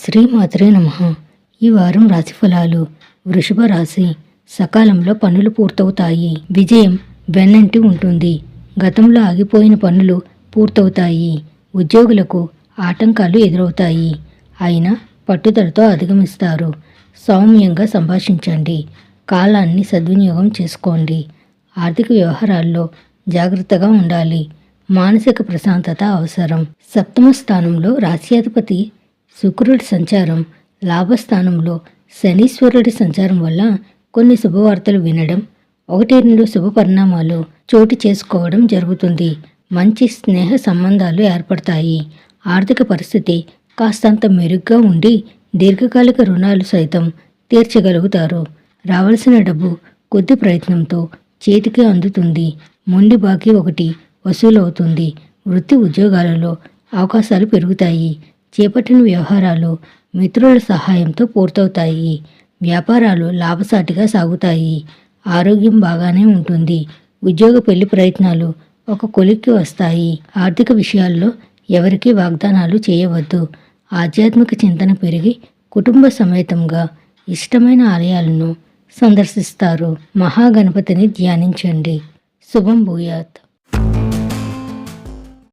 శ్రీమాత్రే నమః. ఈ వారం రాశిఫలాలు. వృషభ రాశి. సకాలంలో పనులు పూర్తవుతాయి. విజయం వెన్నంటి ఉంటుంది. గతంలో ఆగిపోయిన పనులు పూర్తవుతాయి. ఉద్యోగులకు ఆటంకాలు ఎదురవుతాయి. అయినా పట్టుదలతో అధిగమిస్తారు. సౌమ్యంగా సంభాషించండి. కాలాన్ని సద్వినియోగం చేసుకోండి. ఆర్థిక వ్యవహారాల్లో జాగ్రత్తగా ఉండాలి. మానసిక ప్రశాంతత అవసరం. సప్తమ స్థానంలో రాశ్యాధిపతి శుక్రుడి సంచారం, లాభస్థానంలో శనీశ్వరుడి సంచారం వల్ల కొన్ని శుభవార్తలు వినడం, 1-2 శుభ పరిణామాలు చోటు చేసుకోవడం జరుగుతుంది. మంచి స్నేహ సంబంధాలు ఏర్పడతాయి. ఆర్థిక పరిస్థితి కాస్తంత మెరుగ్గా ఉండి దీర్ఘకాలిక రుణాలు సైతం తీర్చగలుగుతారు. రావాల్సిన డబ్బు కొద్ది ప్రయత్నంతో చేతికి అందుతుంది. మొండి బాకీ ఒకటి వసూలవుతుంది. వృత్తి ఉద్యోగాలలో అవకాశాలు పెరుగుతాయి. చేపట్టిన వ్యవహారాలు మిత్రుల సహాయంతో పూర్తవుతాయి. వ్యాపారాలు లాభసాటిగా సాగుతాయి. ఆరోగ్యం బాగానే ఉంటుంది. ఉద్యోగ పెళ్లి ప్రయత్నాలు ఒక కొలిక్కి వస్తాయి. ఆర్థిక విషయాల్లో ఎవరికీ వాగ్దానాలు చేయవద్దు. ఆధ్యాత్మిక చింతన పెరిగి కుటుంబ సమేతంగా ఇష్టమైన ఆలయాలను సందర్శిస్తారు. మహాగణపతిని ధ్యానించండి. శుభం భూయాత్.